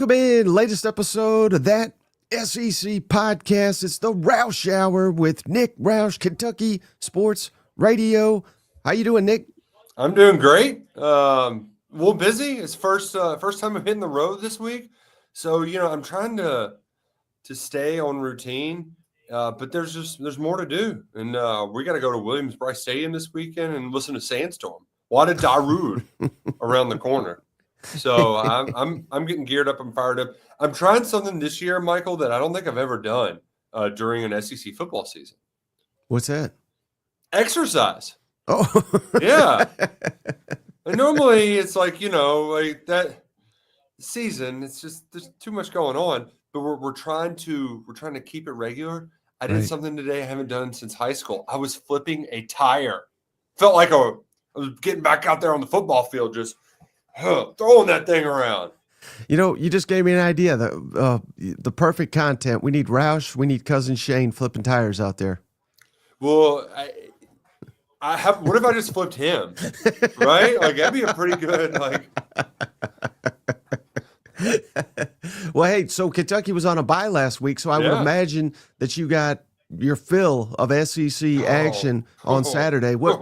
Welcome in, latest episode of that SEC podcast. It's the Roush Hour with Nick Roush, Kentucky Sports Radio. How you doing, Nick? I'm doing great. A little busy. It's first time I'm hitting the road this week, so I'm trying to stay on routine. But there's more to do, and we got to go to Williams-Brice Stadium this weekend and listen to Sandstorm. What a Darude around the corner. So I'm getting geared up. I'm fired up. I'm trying something this year, Michael, that I don't think I've ever done during an SEC football season. What's that? Exercise. Oh, yeah. And normally it's like that season. It's just there's too much going on. But we're trying to keep it regular. I did something today I haven't done since high school. I was flipping a tire. Felt like I was getting back out there on the football field, just throwing that thing around. You just gave me an idea. The perfect content. We need Roush. We need Cousin Shane flipping tires out there. Well, I have. What if I just flipped him? Right? Like that'd be a pretty good Well, hey, so Kentucky was on a bye last week, so I would imagine that you got your fill of SEC action on Saturday. What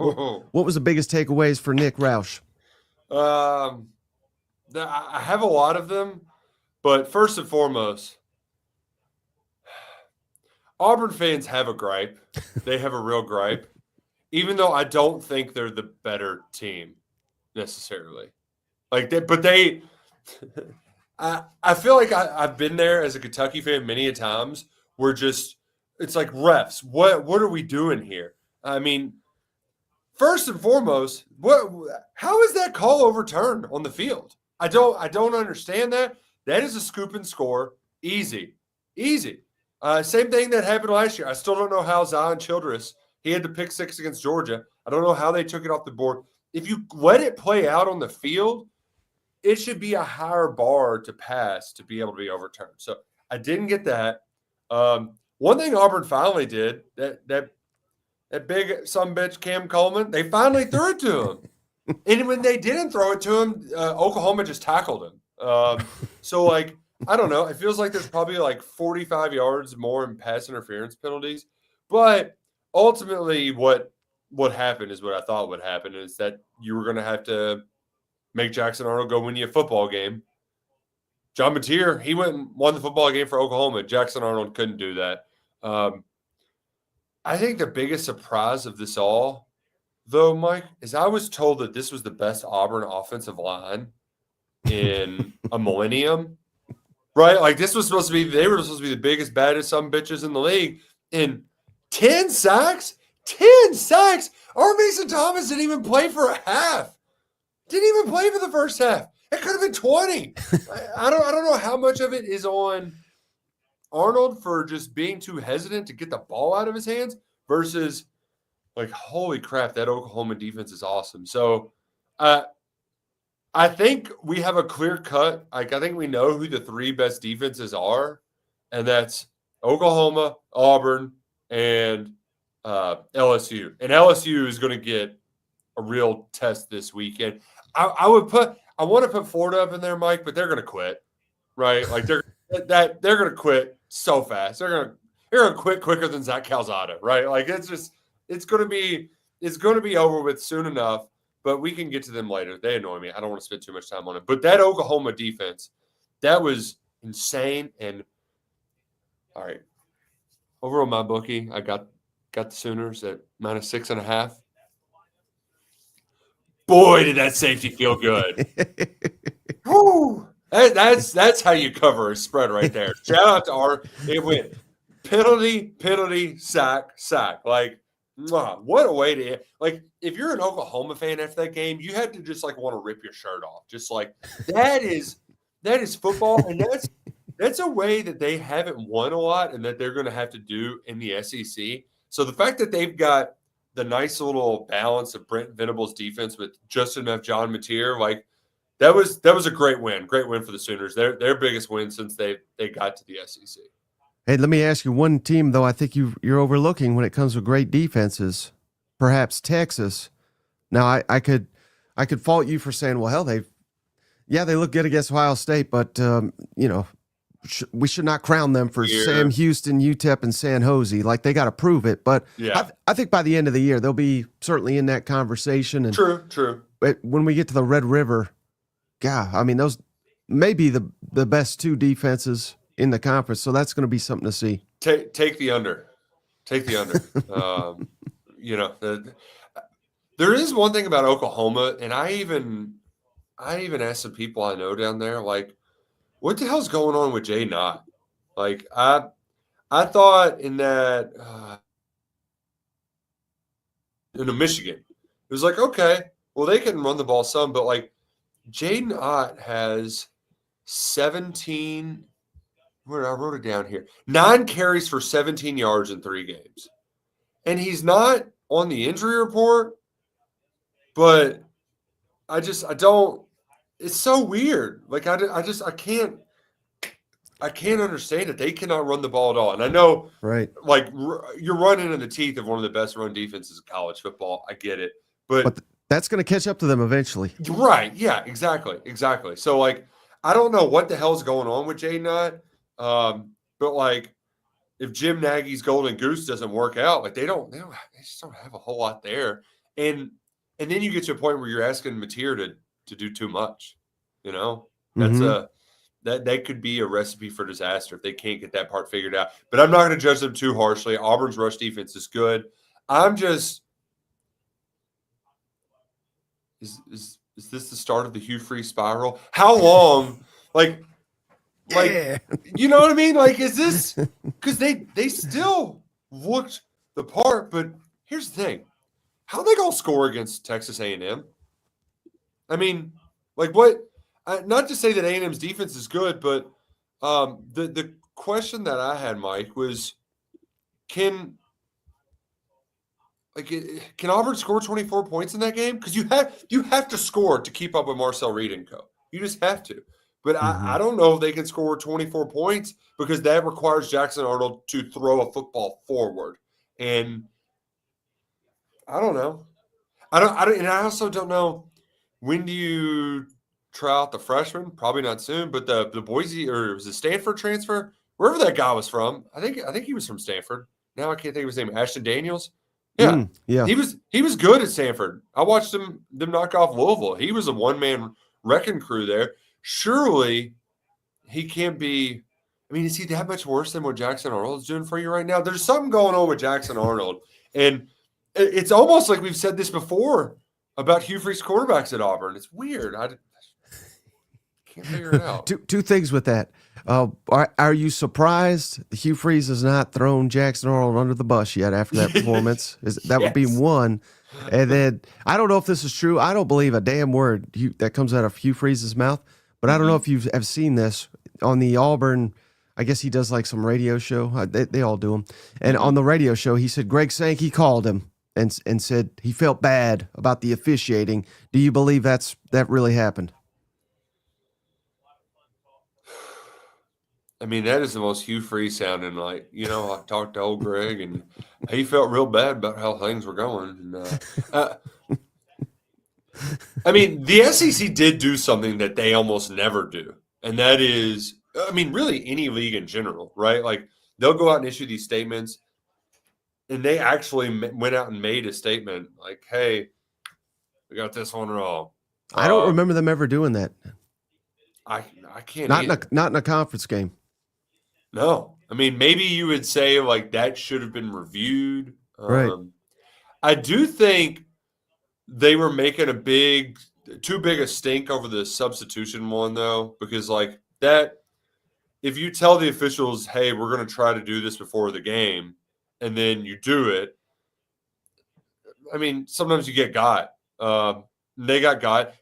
was the biggest takeaways for Nick Roush? I have a lot of them, but first and foremost, Auburn fans have a gripe. They have a real gripe, even though I don't think they're the better team necessarily. I feel like I've been there as a Kentucky fan many a times. It's like refs. What are we doing here? I mean, first and foremost, how is that call overturned on the field? I don't understand that. That is a scoop and score. Easy. Same thing that happened last year. I still don't know how Zion Childress, he had the pick six against Georgia. I don't know how they took it off the board. If you let it play out on the field, it should be a higher bar to pass to be able to be overturned. So I didn't get that. One thing Auburn finally did, that big sumbitch Cam Coleman, they finally threw it to him. And when they didn't throw it to him, Oklahoma just tackled him. So, I don't know. It feels like there's probably 45 yards more in pass interference penalties. But ultimately what happened is what I thought would happen, is that you were going to have to make Jackson Arnold go win you a football game. John Mateer, he went and won the football game for Oklahoma. Jackson Arnold couldn't do that. I think the biggest surprise of this all, though, Mike, is I was told that this was the best Auburn offensive line in a millennium, right? Like they were supposed to be the biggest, baddest some bitches in the league. And 10 sacks. Our Mason Thomas didn't even play for a half. Didn't even play for the first half. It could have been 20. I don't know how much of it is on Arnold for just being too hesitant to get the ball out of his hands versus holy crap, that Oklahoma defense is awesome. So I think we have a clear cut. I think we know who the three best defenses are, and that's Oklahoma, Auburn, and LSU. And LSU is going to get a real test this weekend. I want to put Florida up in there, Mike, but they're going to quit, right? They're going to quit so fast. They're going to quit quicker than Zach Calzada, right? It's going to be over with soon enough. But we can get to them later. They annoy me. I don't want to spend too much time on it. But that Oklahoma defense, that was insane. And all right, over on my bookie, I got the Sooners at -6.5. Boy, did that safety feel good. Woo! That's how you cover a spread right there. Shout out to it went penalty, sack. What a way to if you're an Oklahoma fan after that game, you had to just want to rip your shirt off. Just that is football, and that's a way that they haven't won a lot and that they're going to have to do in the SEC. So the fact that they've got the nice little balance of Brent Venables' defense with just enough John Mateer, that was a great win for the Sooners. Their biggest win since they got to the SEC. Hey, let me ask you one team, though, I think you're overlooking when it comes to great defenses, perhaps Texas. Now, I could fault you for saying, well, hell, Yeah, they look good against Ohio State, but we should not crown them for Sam Houston, UTEP, and San Jose. Like, they got to prove it. But I think by the end of the year, they'll be certainly in that conversation. And True. But when we get to the Red River, I mean, those may be the best two defenses in the conference. So that's going to be something to see. Take the under. Take the under. There is one thing about Oklahoma, and I even asked some people I know down there, like, what the hell's going on with Jay Knott? Like, I thought in that Michigan, it was like, okay, well, they can run the ball some, but like Jay Knott has 17. Where I wrote it down here, 9 carries for 17 yards in 3 games, and he's not on the injury report. But I don't. It's so weird. Like I can't understand it. They cannot run the ball at all. And I know, right? Like you're running in the teeth of one of the best run defenses in college football. I get it, but that's going to catch up to them eventually. Right? Yeah. Exactly. So like, I don't know what the hell's going on with Jay Nutt. But like, if Jim Nagy's golden goose doesn't work out, like they just don't have a whole lot there. And then you get to a point where you're asking Mateer to do too much. That's that could be a recipe for disaster if they can't get that part figured out. But I'm not going to judge them too harshly. Auburn's rush defense is good. I'm just is this the start of the Hugh Freeze spiral? How long? Yeah. You know what I mean? Like, is this because they still looked the part? But here's the thing: how are they gonna score against Texas A&M? I mean, like what? Not to say that A&M's defense is good, but the question that I had, Mike, was can Auburn score 24 points in that game? Because you have to score to keep up with Marcel Reed and co. You just have to. But I don't know if they can score 24 points because that requires Jackson Arnold to throw a football forward. And I don't know. And I also don't know, when do you try out the freshman? Probably not soon. But the Boise, or it was the Stanford transfer, wherever that guy was from. I think he was from Stanford. Now I can't think of his name. Ashton Daniels. Yeah. Yeah. He was good at Stanford. I watched them knock off Louisville. He was a one-man wrecking crew there. Surely he can't be. I mean, is he that much worse than what Jackson Arnold is doing for you right now? There's something going on with Jackson Arnold. And it's almost like we've said this before about Hugh Freeze quarterbacks at Auburn. It's weird. I can't figure it out. Two things with that. Are you surprised Hugh Freeze has not thrown Jackson Arnold under the bus yet after that performance? That would be one. And then I don't know if this is true. I don't believe a damn word that comes out of Hugh Freeze's mouth. But I don't know if you have seen this on the Auburn. I guess he does like some radio show. They all do them. And on the radio show, he said Greg Sankey called him and said he felt bad about the officiating. Do you believe that really happened? I mean, that is the most Hugh Freeze sounding. Like, I talked to old Greg, and he felt real bad about how things were going. And, I mean, the SEC did do something that they almost never do, and that is, I mean, really any league in general, right? Like, they'll go out and issue these statements, and they actually went out and made a statement like, hey, we got this one wrong. I don't remember them ever doing that. I can't. Not in a conference game. No. I mean, maybe you would say, like, that should have been reviewed. Right. I do think they were making too big a stink over the substitution one, though, because, like, that, if you tell the officials, hey, we're going to try to do this before the game, and then you do it, I mean, sometimes you get got. They got.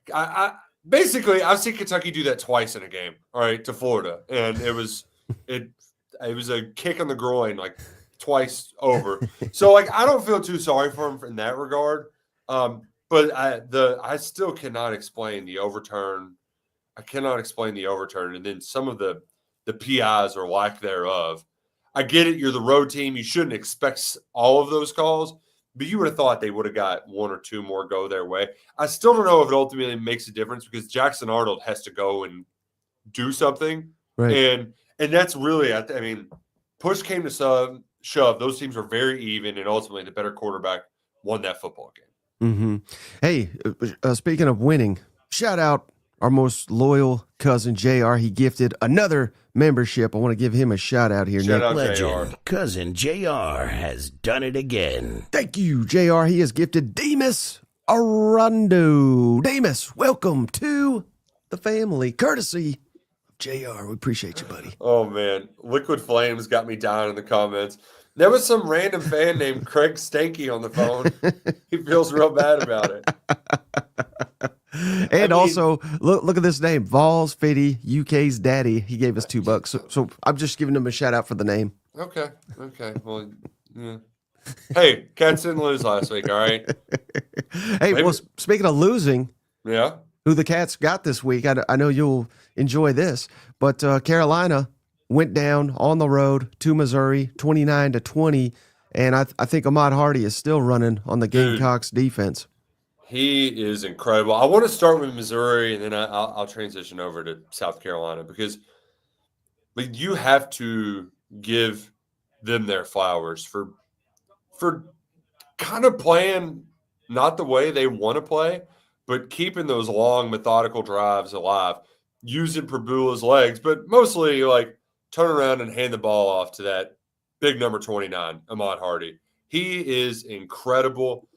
Basically, I've seen Kentucky do that twice in a game, all right, to Florida, and it was a kick in the groin, like, twice over. So, like, I don't feel too sorry for him in that regard. But I still cannot explain the overturn. I cannot explain the overturn, and then some of the PIs or lack thereof. I get it. You're the road team. You shouldn't expect all of those calls. but you would have thought they would have got one or two more go their way. I still don't know if it ultimately makes a difference because Jackson Arnold has to go and do something. Right. And that's really, I mean, push came to shove. Those teams were very even, and ultimately the better quarterback won that football game. Mm-hmm. Hey, speaking of winning, shout out our most loyal cousin, JR. He gifted another membership. I want to give him a shout out here, Shout Nick. out Legend, JR. cousin JR has done it again. Thank you, JR. He has gifted Demas Arando. Demas, welcome to the family, courtesy of JR. We appreciate you, buddy. Oh, man. Liquid Flames got me down in the comments. There was some random fan named Craig Stanky on the phone. He feels real bad about it. And also, look at this name, Vols Fitty, UK's daddy. He gave us $2. So I'm just giving him a shout out for the name. Okay. Well, yeah. Hey, Cats didn't lose last week, all right? Hey, well, speaking of losing, Yeah. who the Cats got this week, I know you'll enjoy this, but Carolina went down on the road to Missouri, 29-20, and I think Ahmad Hardy is still running on the Gamecocks defense. He is incredible. I want to start with Missouri, and then I'll transition over to South Carolina because you have to give them their flowers for kind of playing not the way they want to play, but keeping those long, methodical drives alive, using Prbula's legs, but mostly like turn around and hand the ball off to that big number 29, Ahmad Hardy. He is incredible.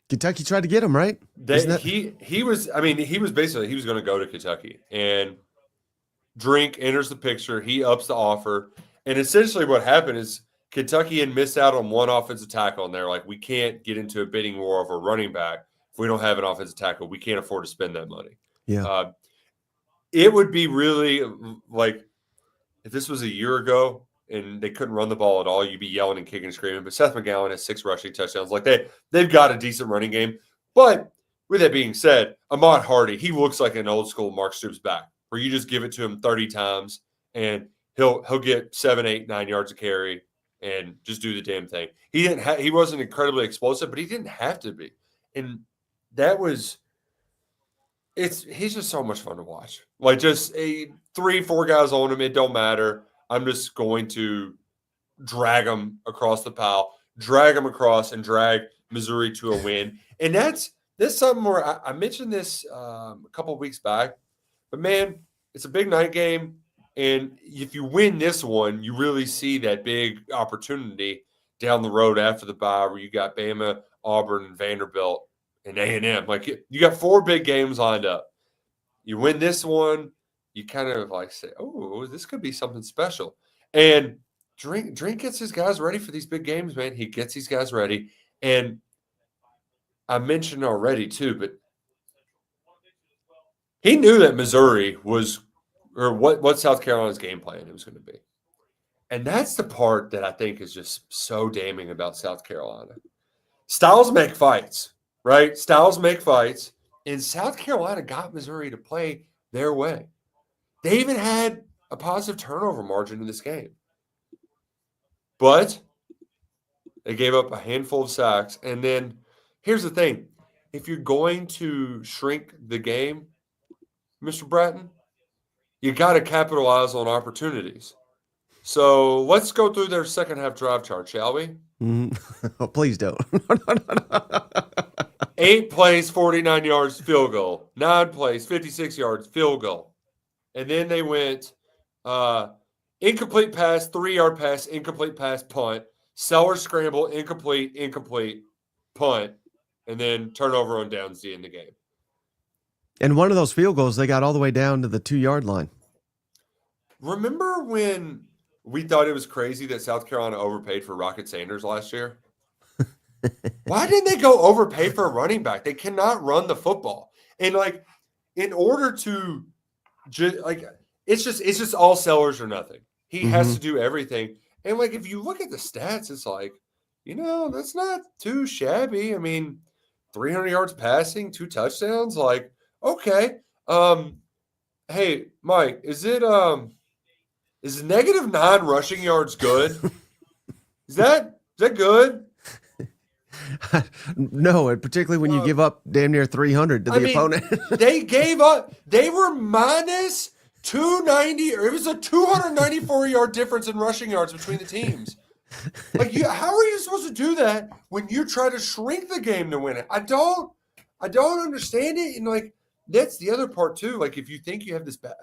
Kentucky tried to get him, right? He was basically going to go to Kentucky, and Drink enters the picture. He ups the offer, and essentially what happened is Kentucky had missed out on one offensive tackle, and they're like, we can't get into a bidding war of a running back if we don't have an offensive tackle. We can't afford to spend that money. Yeah. It would be really like if this was a year ago and they couldn't run the ball at all, you'd be yelling and kicking and screaming. But Seth McGowan has 6 rushing touchdowns. Like they've got a decent running game. But with that being said, Ahmad Hardy, he looks like an old school Mark Stoops back, where you just give it to him 30 times and he'll get 7, 8, 9 yards of carry and just do the damn thing. He wasn't incredibly explosive, but he didn't have to be. And that was he's just so much fun to watch. Like just 3, 4 guys on him, it don't matter. I'm just going to drag him across the pile, drag him across, and drag Missouri to a win. And that's something where I mentioned this a couple of weeks back. But, man, it's a big night game. And if you win this one, you really see that big opportunity down the road after the bye where you got Bama, Auburn, and Vanderbilt, and A&M. Like, you got 4 big games lined up. You win this one, you kind of like say, oh, this could be something special. And Drink gets his guys ready for these big games, man. He gets these guys ready. And I mentioned already, too, but he knew that Missouri was – or what South Carolina's game plan was going to be. And that's the part that I think is just so damning about South Carolina. Styles make fights, right? Styles make fights. And South Carolina got Missouri to play their way. They even had a positive turnover margin in this game. But they gave up a handful of sacks. And then here's the thing. If you're going to shrink the game, Mr. Bratton, you got to capitalize on opportunities. So let's go through their second half drive chart, shall we? Oh, please don't. 8 plays, 49 yards, field goal. 9 plays, 56 yards, field goal. And then they went incomplete pass, 3-yard pass, incomplete pass, punt. Seller scramble, incomplete, punt. And then turnover on downs to end the game. And one of those field goals, they got all the way down to the 2-yard line. Remember when we thought it was crazy that South Carolina overpaid for Rocket Sanders last year? Why didn't they go overpay for a running back? They cannot run the football. And, like, in order to it's just all sellers or nothing. He has to do everything. And, like, if you look at the stats, it's like, that's not too shabby. I mean, 300 yards passing, 2 touchdowns, like, okay. Hey, Mike, is -9 rushing yards good? Is that good? No, and particularly when you give up damn near 300 to the opponent. They gave up. They were minus 290, or it was a 294-yard difference in rushing yards between the teams. Like, how are you supposed to do that when you try to shrink the game to win it? I don't understand it. And like, that's the other part too. Like, if you think you have this bad,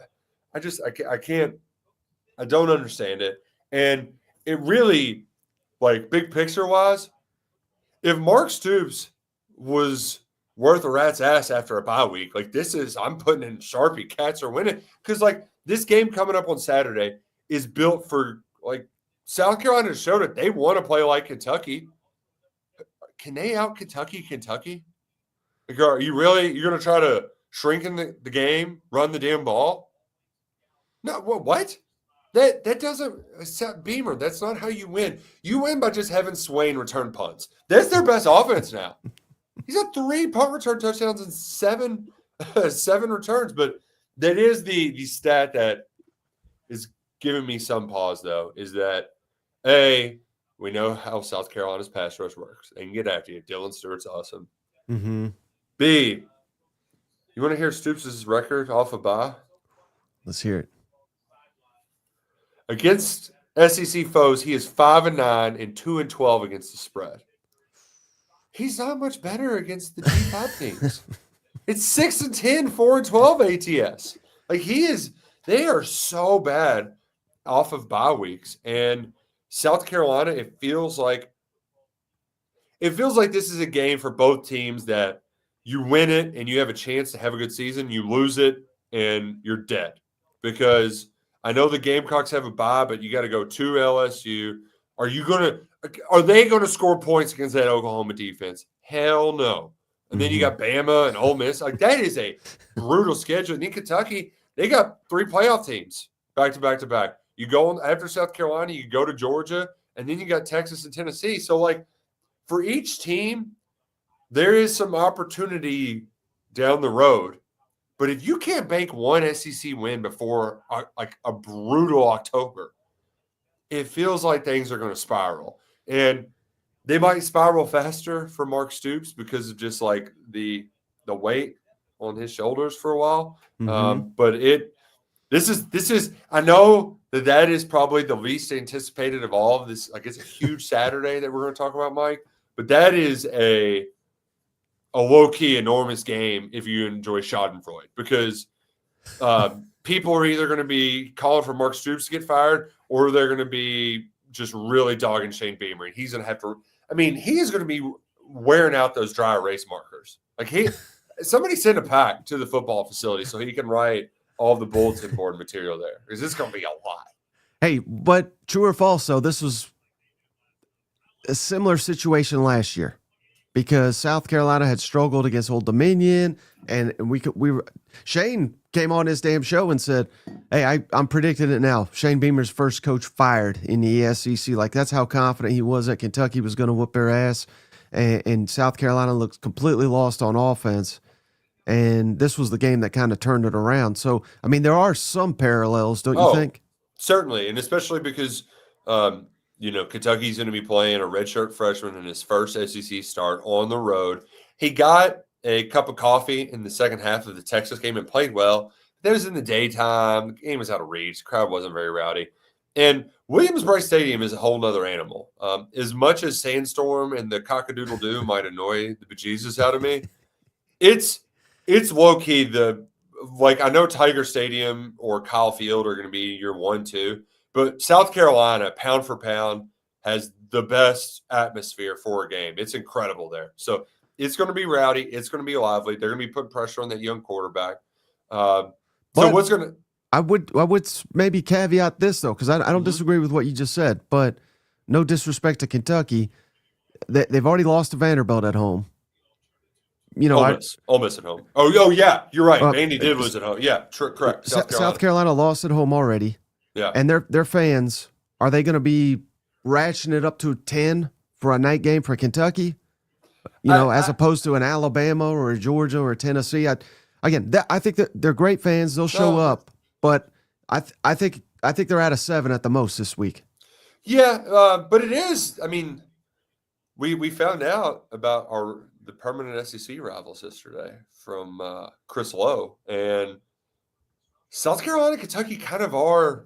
I can't. I don't understand it. And it really, like, big picture wise, if Mark Stoops was worth a rat's ass after a bye week, like, I'm putting in Sharpie, Cats are winning. Because, like, this game coming up on Saturday is built for, like, South Carolina showed it. They want to play like Kentucky. Can they out Kentucky? Like, are you really, you're going to try to shrink in the game, run the damn ball? No, what? That doesn't, Beamer, that's not how you win. You win by just having Swain return punts. That's their best offense now. He's got 3 punt return touchdowns and 7 returns. But that is the stat that is giving me some pause, though, is that, A, we know how South Carolina's pass rush works. They can get after you. Dylan Stewart's awesome. Mm-hmm. B, you want to hear Stoops' record off a bye? Let's hear it. Against SEC foes, he is 5-9 and 2-12 against the spread. He's not much better against the G5 teams. It's 6-10, 4-12 ATS. Like, they are so bad off of bye weeks. And South Carolina, it feels like this is a game for both teams that you win it and you have a chance to have a good season. You lose it and you're dead, because I know the Gamecocks have a bye, but you got to go to LSU. Are they going to score points against that Oklahoma defense? Hell no. And then you got Bama and Ole Miss. Like, that is a brutal schedule. And in Kentucky, they got 3 playoff teams back to back to back. You go on after South Carolina, you go to Georgia, and then you got Texas and Tennessee. So, like, for each team, there is some opportunity down the road. But if you can't bank one SEC win before a brutal October, it feels like things are going to spiral. And they might spiral faster for Mark Stoops because of just like the weight on his shoulders for a while. Mm-hmm. But this is I know that is probably the least anticipated of all of this. Like, it's a huge Saturday that we're going to talk about, Mike. But that is a low-key enormous game if you enjoy Schadenfreude, because people are either going to be calling for Mark Stoops to get fired, or they're going to be just really dogging Shane Beamer. And he's going to have to – I mean, he is going to be wearing out those dry erase markers. Like, somebody send a pack to the football facility so he can write all the bulletin board material there, because it's going to be a lot. Hey, but true or false, though, this was a similar situation last year, because South Carolina had struggled against Old Dominion, and Shane came on his damn show and said, "Hey, I'm predicting it now. Shane Beamer's first coach fired in the SEC." Like, that's how confident he was that Kentucky was going to whoop their ass, and South Carolina looked completely lost on offense. And this was the game that kind of turned it around. So, I mean, there are some parallels, don't you think? Certainly, and especially because Kentucky's going to be playing a redshirt freshman in his first SEC start on the road. He got a cup of coffee in the second half of the Texas game and played well. That was in the daytime. The game was out of reach. The crowd wasn't very rowdy. And Williams-Brice Stadium is a whole nother animal. As much as Sandstorm and the Cock-a-Doodle-Doo might annoy the bejesus out of me, it's low-key I know Tiger Stadium or Kyle Field are going to be your 1-2, but South Carolina, pound for pound, has the best atmosphere for a game. It's incredible there. So it's going to be rowdy. It's going to be lively. They're going to be putting pressure on that young quarterback. I would maybe caveat this, though, because I don't disagree with what you just said, but no disrespect to Kentucky. They've already lost to Vanderbilt at home. Ole Miss at home. Oh, yeah, you're right. Vandy did lose at home. Yeah, correct. South Carolina lost at home already. Yeah. And their fans, are they going to be ratcheting it up to 10 for a night game for Kentucky? As opposed to an Alabama or a Georgia or a Tennessee. I think that they're great fans. They'll show up, but I think they're at a 7 at the most this week. Yeah, but it is. I mean, we found out about the permanent SEC rivals yesterday from Chris Lowe, and South Carolina, Kentucky kind of are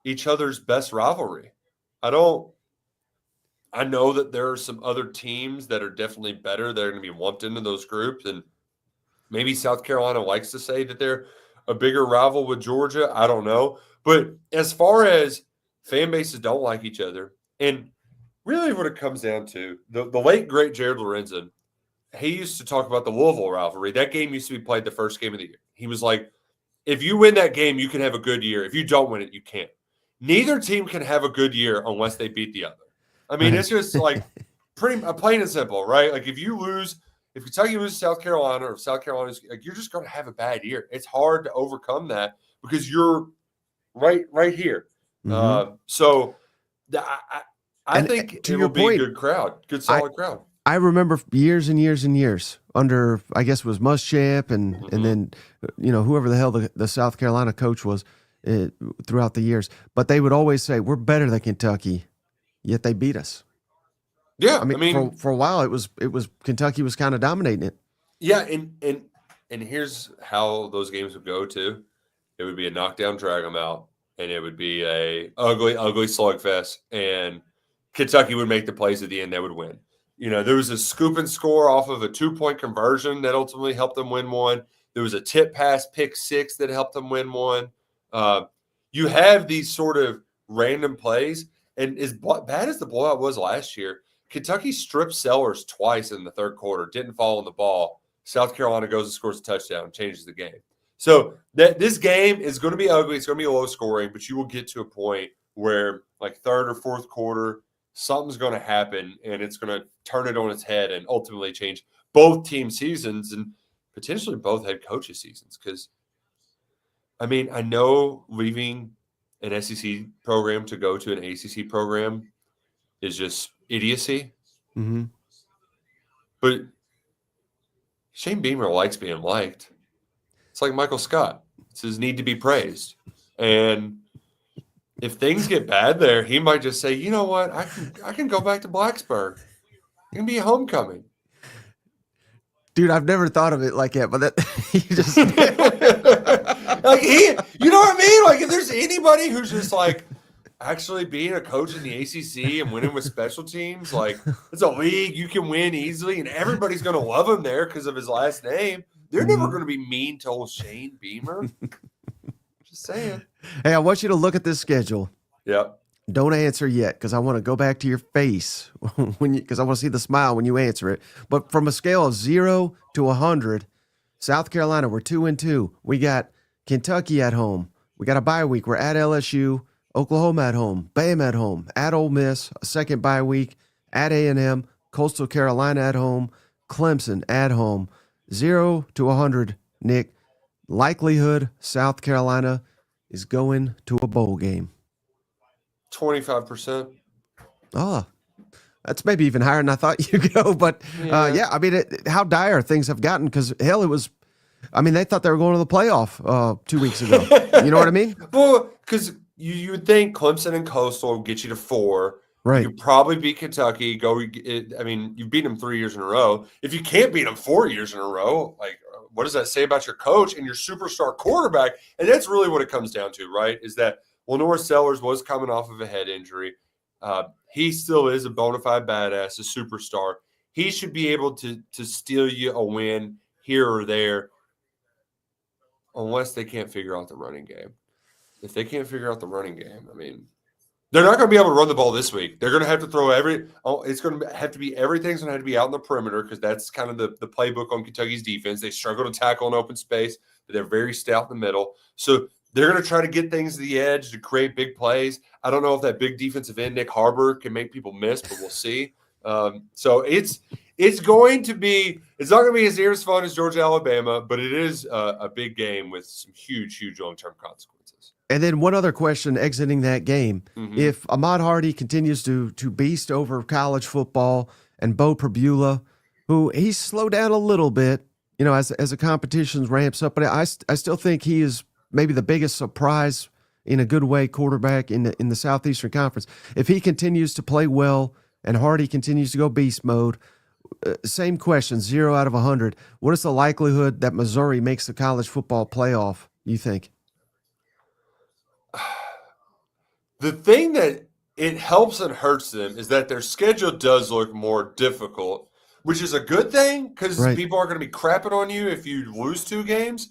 each other's best rivalry. I know that there are some other teams that are definitely better. They're going to be lumped into those groups, and maybe South Carolina likes to say that they're a bigger rival with Georgia. I don't know. But as far as fan bases don't like each other, and really what it comes down to, the late, great Jared Lorenzen, he used to talk about the Louisville rivalry. That game used to be played the first game of the year. He was like, if you win that game, you can have a good year. If you don't win it, you can't. Neither team can have a good year unless they beat the other. I mean, it's just like plain and simple, right? Like if Kentucky loses to South Carolina, or if South Carolina's, like, you're just going to have a bad year. It's hard to overcome that because you're right here. Mm-hmm. I think it will be a good crowd, good solid crowd. I remember years and years and years under, I guess it was Muschamp and then, whoever the hell the South Carolina coach was throughout the years. But they would always say, we're better than Kentucky, yet they beat us. Yeah, I mean for a while it was Kentucky was kind of dominating it. Yeah, and here's how those games would go too. It would be a knockdown, drag them out, and it would be a ugly slugfest. And Kentucky would make the plays at the end; they would win. There was a scoop and score off of a 2-point conversion that ultimately helped them win one. There was a tip pass pick six that helped them win one. You have these sort of random plays, and as bad as the blowout was last year, Kentucky stripped Sellers twice in the third quarter, didn't fall on the ball. South Carolina goes and scores a touchdown, changes the game. So this game is going to be ugly. It's going to be low scoring, but you will get to a point where, like, third or fourth quarter, something's going to happen, and it's going to turn it on its head and ultimately change both team seasons and potentially both head coaches' seasons. Because, I mean, I know leaving an SEC program to go to an ACC program is just idiocy. Mm-hmm. But Shane Beamer likes being liked. It's like Michael Scott. It's his need to be praised. And if things get bad there, he might just say, you know what, I can go back to Blacksburg. It can be a homecoming. Dude, I've never thought of it like that, but that he just like you know what I mean? Like if there's anybody who's just like actually being a coach in the ACC and winning with special teams, like it's a league you can win easily, and everybody's going to love him there because of his last name. They're never going to be mean to old Shane Beamer. Just saying. Hey, I want you to look at this schedule. Yep. Don't answer yet because I want to go back to your face because I want to see the smile when you answer it. But from a scale of 0 to 100, South Carolina, we're 2-2. We got Kentucky at home. We got a bye week. We're at LSU, Oklahoma at home, Bama at home, at Ole Miss, a second bye week, at A&M, Coastal Carolina at home, Clemson at home. 0 to 100, Nick. Likelihood South Carolina is going to a bowl game. 25%. Oh, that's maybe even higher than I thought you'd go. But yeah, I mean, how dire things have gotten because, hell, they thought they were going to the playoff 2 weeks ago. You know what I mean? Well, because you would think Clemson and Coastal would get you to 4. Right. You probably beat Kentucky. You've beaten them 3 years in a row. If you can't beat them 4 years in a row, like, what does that say about your coach and your superstar quarterback? And that's really what it comes down to, right? Is that Lenore Sellers was coming off of a head injury. He still is a bona fide badass, a superstar. He should be able to steal you a win here or there, unless they can't figure out the running game. If they can't figure out the running game, I mean, they're not going to be able to run the ball this week. They're going to have to throw it's going to have to be everything's going to have to be out in the perimeter because that's kind of the playbook on Kentucky's defense. They struggle to tackle in open space, but they're very stout in the middle. So they're going to try to get things to the edge to create big plays. I don't know if that big defensive end, Nick Harbor, can make people miss, but we'll see. So it's not going to be as near as fun as Georgia, Alabama, but it is a big game with some huge, huge long-term consequences. And then one other question exiting that game. Mm-hmm. If Ahmad Hardy continues to beast over college football and Bo Prabula, who he's slowed down a little bit, as the competition ramps up, but I still think he is maybe the biggest surprise in a good way quarterback in the Southeastern Conference. If he continues to play well and Hardy continues to go beast mode, same question, 0 out of 100. What is the likelihood that Missouri makes the college football playoff, you think? The thing that it helps and hurts them is that their schedule does look more difficult, which is a good thing because Right. people aren't going to be crapping on you if you lose 2 games.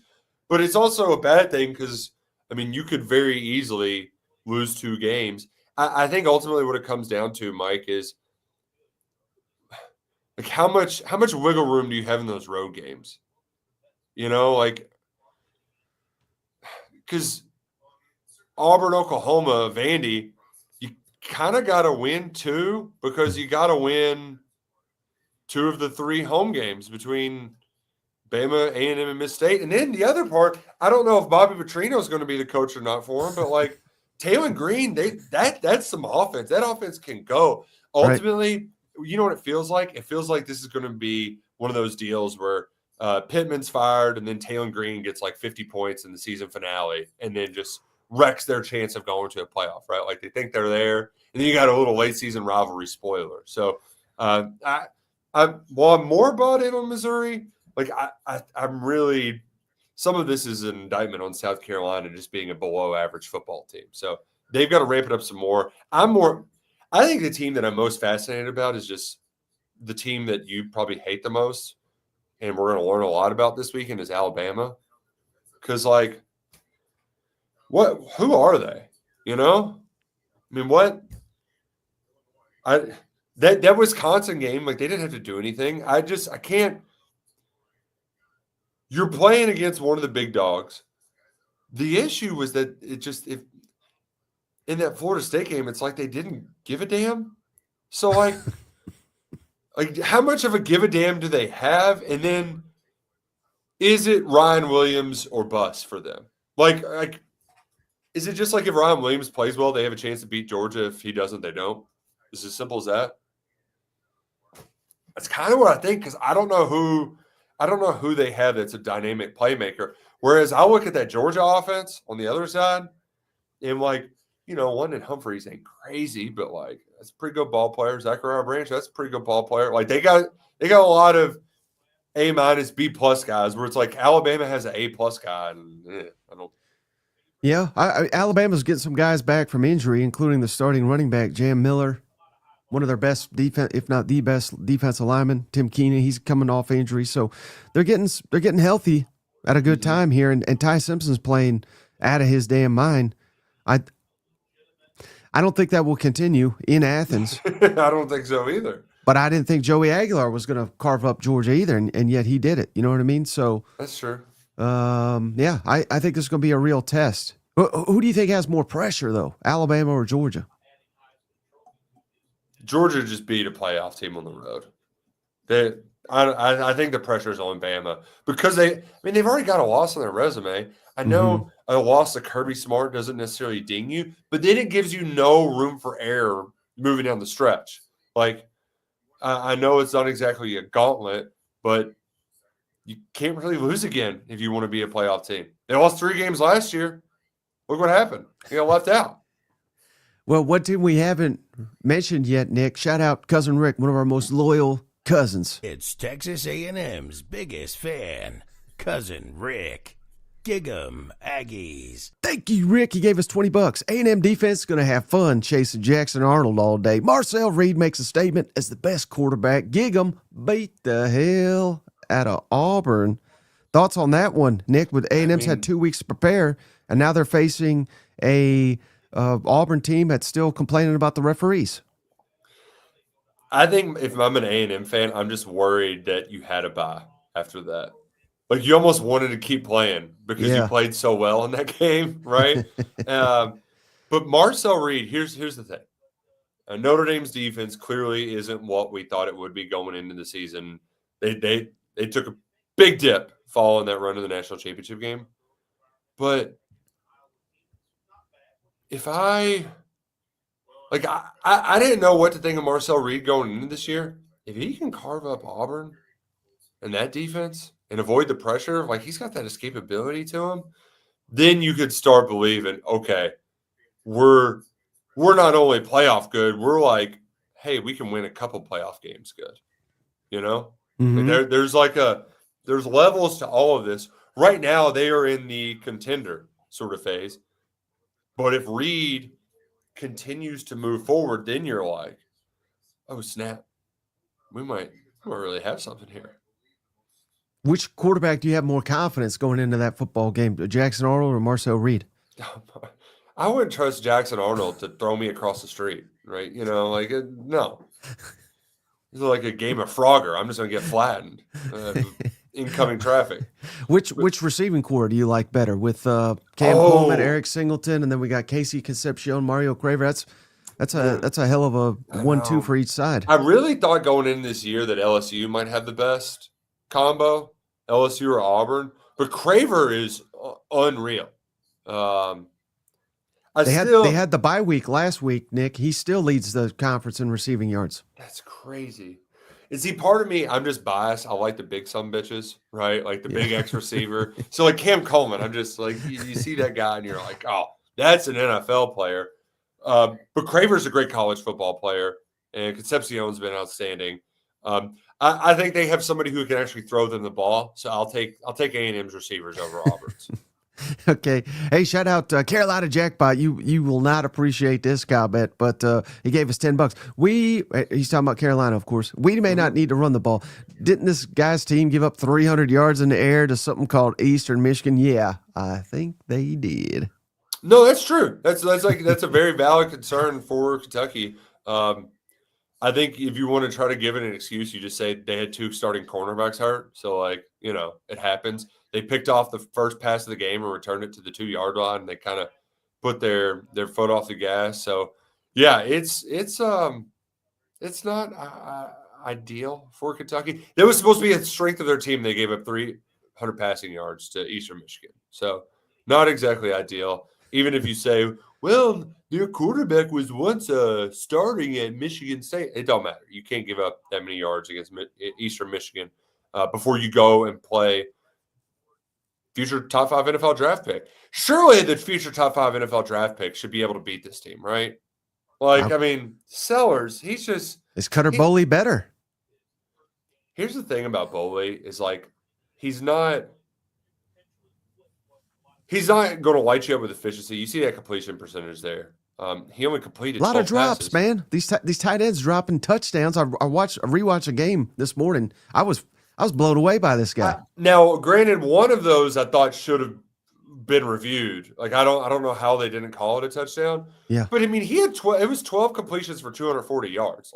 But it's also a bad thing because, I mean, you could very easily lose 2 games. I think ultimately what it comes down to, Mike, is like how much wiggle room do you have in those road games? You know, like because Auburn, Oklahoma, Vandy, you kind of got to win 2 because you got to win 2 of the 3 home games between Bama, A&M, and Miss State. And then the other part, I don't know if Bobby Petrino is going to be the coach or not for him, but like Taylor Green, that's some offense. That offense can go. Ultimately, you know what it feels like? It feels like this is going to be one of those deals where Pittman's fired and then Taylor Green gets like 50 points in the season finale and then just wrecks their chance of going to a playoff, right? Like they think they're there. And then you got a little late season rivalry spoiler. So while I'm more bought in on Missouri, like I'm really some of this is an indictment on South Carolina just being a below average football team. So they've got to ramp it up some more. I think the team that I'm most fascinated about is just the team that you probably hate the most, and we're going to learn a lot about this weekend is Alabama. Because like, who are they? You know? I mean, that Wisconsin game, like they didn't have to do anything. I can't. You're playing against one of the big dogs. The issue was that if in that Florida State game, it's like they didn't give a damn. So like how much of a give a damn do they have? And then is it Ryan Williams or bust for them? Like is it just like if Ryan Williams plays well, they have a chance to beat Georgia? If he doesn't, they don't. It's as simple as that. That's kind of what I think because I don't know who they have that's a dynamic playmaker. Whereas I look at that Georgia offense on the other side, and like, you know, London Humphreys ain't crazy, but like that's a pretty good ball player. Zachariah Branch, that's a pretty good ball player. Like they got a lot of A-, B+ guys where it's like Alabama has an A+ guy, and I don't. Yeah, Alabama's getting some guys back from injury, including the starting running back Jam Miller, one of their best defense, if not the best defensive lineman. Tim Keenan, he's coming off injury, so they're getting healthy at a good time here. And Ty Simpson's playing out of his damn mind. I don't think that will continue in Athens. I don't think so either. But I didn't think Joey Aguilar was going to carve up Georgia either, and yet he did it. You know what I mean? So that's true. Yeah, I think this is going to be a real test. Who do you think has more pressure, though, Alabama or Georgia? Georgia just beat a playoff team on the road. I think the pressure is on Bama because they've already got a loss on their resume. I know a loss to Kirby Smart doesn't necessarily ding you, but then it gives you no room for error moving down the stretch. Like, I know it's not exactly a gauntlet, but you can't really lose again if you want to be a playoff team. They lost 3 games last year. Look what happened. They got left out. Well, one team we haven't mentioned yet, Nick, shout out Cousin Rick, one of our most loyal cousins. It's Texas A&M's biggest fan, Cousin Rick. Dig 'em, Aggies. Thank you, Rick. He gave us $20. A&M defense is going to have fun chasing Jackson Arnold all day. Marcel Reed makes a statement as the best quarterback. Gig 'em, beat the hell out of Auburn. Thoughts on that one, Nick? With A&M's had 2 weeks to prepare, and now they're facing a Auburn team that's still complaining about the referees. I think if I'm an A&M fan, I'm just worried that you had a bye after that. Like you almost wanted to keep playing because you played so well in that game, right? But Marcel Reed, here's the thing. Notre Dame's defense clearly isn't what we thought it would be going into the season. They took a big dip following that run to the national championship game. But if I didn't know what to think of Marcel Reed going into this year. If he can carve up Auburn and that defense and avoid the pressure, like he's got that escapability to him, then you could start believing, okay, we're not only playoff good, we're like, hey, we can win a couple playoff games good. You know? Mm-hmm. There's levels to all of this. Right now, they are in the contender sort of phase. But if Reed continues to move forward, then you're like, oh, snap. We might really have something here. Which quarterback do you have more confidence going into that football game, Jackson Arnold or Marcel Reed? I wouldn't trust Jackson Arnold to throw me across the street, right? No. It's like a game of Frogger. I'm just going to get flattened. Incoming traffic. Which receiving core do you like better with Cam Coleman, Eric Singleton, and then we got Casey Concepcion, Mario Craver? That's a hell of a 1-2 for each side. I really thought going in this year that LSU might have the best combo, LSU or Auburn, but Craver is unreal. They had the bye week last week, Nick. He still leads the conference in receiving yards. That's crazy. Is he part of me? I'm just biased. I like the big some bitches, right? Like the big X receiver. So like Cam Coleman, I'm just like, you see that guy and you're like, oh, that's an NFL player. But Craver's a great college football player, and Concepcion's been outstanding. I think they have somebody who can actually throw them the ball. So I'll take A&M's receivers over Auburn's. Okay. Hey, shout out Carolina Jackpot. You will not appreciate this comment, but he gave us $10. He's talking about Carolina, of course. We may not need to run the ball. Didn't this guy's team give up 300 yards in the air to something called Eastern Michigan? Yeah, I think they did. No, that's true. That's a very valid concern for Kentucky. I think if you want to try to give it an excuse, you just say they had 2 starting cornerbacks hurt. So, it happens. They picked off the first pass of the game and returned it to the 2-yard line. And they kind of put their foot off the gas. So, yeah, it's not ideal for Kentucky. That was supposed to be a strength of their team. They gave up 300 passing yards to Eastern Michigan. So, not exactly ideal. Even if you say, well, their quarterback was once starting at Michigan State. It don't matter. You can't give up that many yards against Eastern Michigan before you go and play future top 5 NFL draft pick. Surely the future top 5 NFL draft pick should be able to beat this team, right? Sellers, Is Cutter Boley better? Here's the thing about Boley is he's not going to light you up with efficiency. You see that completion percentage there. He only completed a lot of drops, passes. Man. These tight ends dropping touchdowns. I rewatched a game this morning. I was blown away by this guy. Now, granted, one of those I thought should have been reviewed. I don't know how they didn't call it a touchdown. Yeah, but I mean, he had it was 12 completions for 240 yards.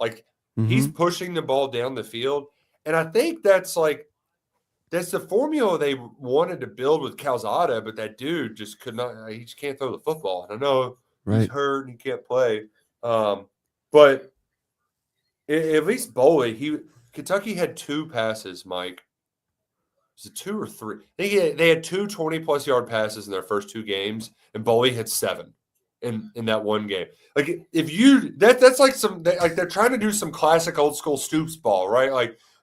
He's pushing the ball down the field, and I think that's the formula they wanted to build with Calzada, but that dude just could not. He just can't throw the football. And I know he's hurt and he can't play. But at least Boley, Kentucky had 2 passes, Mike. Was it 2 or 3? They had 2 20-plus yard passes in their first 2 games, and Boley had 7 in that one game. They're trying to do some classic old school Stoops ball, right?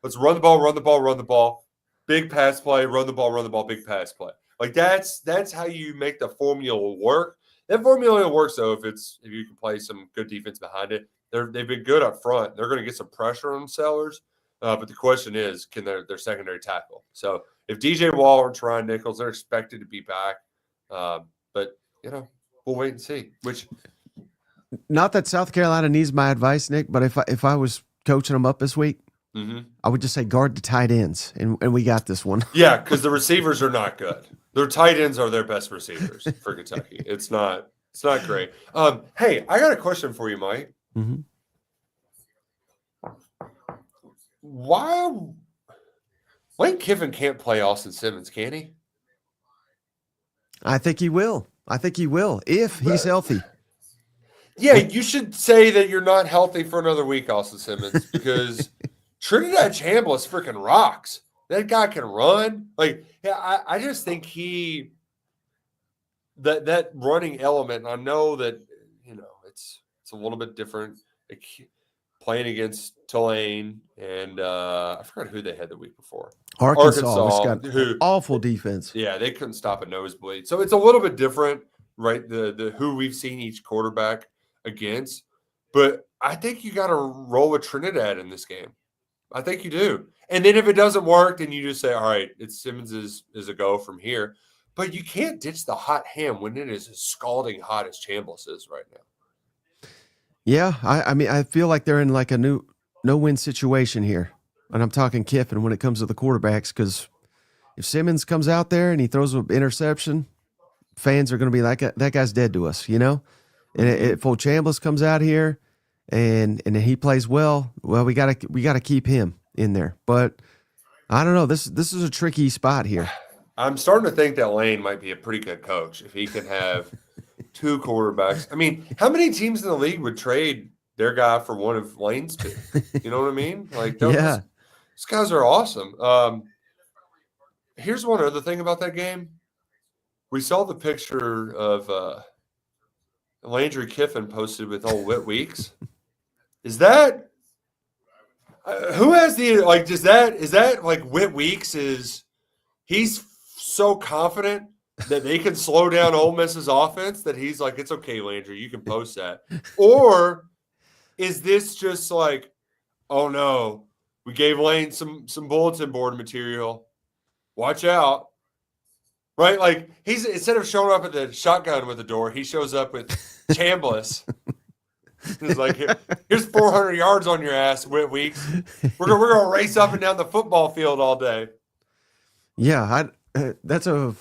Let's run the ball. Big pass play, run the ball, big pass play. That's how you make the formula work. That formula works though if you can play some good defense behind it. They've been good up front. They're going to get some pressure on Sellers, but the question is, can their secondary tackle? So if DJ Waller and Tryon Nichols, they're expected to be back, but we'll wait and see. Not that South Carolina needs my advice, Nick, but if I was coaching them up this week, I would just say guard the tight ends, and we got this one. Yeah, because the receivers are not good. Their tight ends are their best receivers for Kentucky. It's not great. Hey, I got a question for you, Mike. Mm-hmm. Why Lane Kiffin can't play Austin Simmons, can he? I think he will if he's healthy. Yeah, you should say that you're not healthy for another week, Austin Simmons, because Trinidad Chambliss freaking rocks. That guy can run. I just think that running element. And I know that it's a little bit different. Playing against Tulane and I forgot who they had the week before. Arkansas got awful defense. Yeah, they couldn't stop a nosebleed. So it's a little bit different. right? The who we've seen each quarterback against. But I think you got to roll with Trinidad in this game. I think you do. And then if it doesn't work, then you just say, all right, it's Simmons is a go from here. But you can't ditch the hot hand when it is as scalding hot as Chambliss is right now. Yeah, I mean, I feel like they're in like a no-win situation here. And I'm talking Kiffin when it comes to the quarterbacks, because if Simmons comes out there and he throws an interception, fans are going to be like, that guy's dead to us, you know? And if old Chambliss comes out here and he plays well, we gotta keep him in there. But I don't know. This is a tricky spot here. I'm starting to think that Lane might be a pretty good coach if he can have two quarterbacks. I mean, how many teams in the league would trade their guy for one of Lane's two? You know what I mean? Like, yeah, these guys are awesome. Here's one other thing about that game. We saw the picture of Landry Kiffin posted with old Whit Weeks. Is that who has the like? Is that like Whit Weeks? He's so confident that they can slow down Ole Miss's offense that he's like, it's okay, Landry, you can post that. Or is this just like, oh no, we gave Lane some bulletin board material. Watch out. Right? Like, he's instead of showing up at the shotgun with the door, he shows up with Chambliss. He's like, here's 400 yards on your ass, Whit Weeks. We're gonna race up and down the football field all day. Yeah, the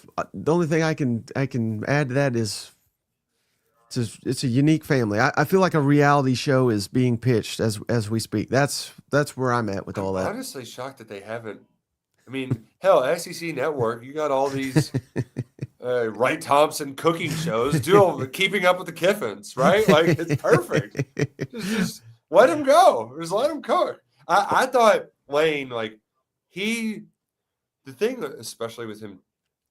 only thing I can add to that is it's a unique family. I feel like a reality show is being pitched as we speak. That's where I'm at with all that. I'm honestly shocked that they haven't. I mean, hell, SEC Network, you got all these Wright Thompson cooking shows, keeping up with the Kiffins, right? Like, it's perfect. Just let him go. Just let him cook. I thought Lane, like, the thing, especially with him,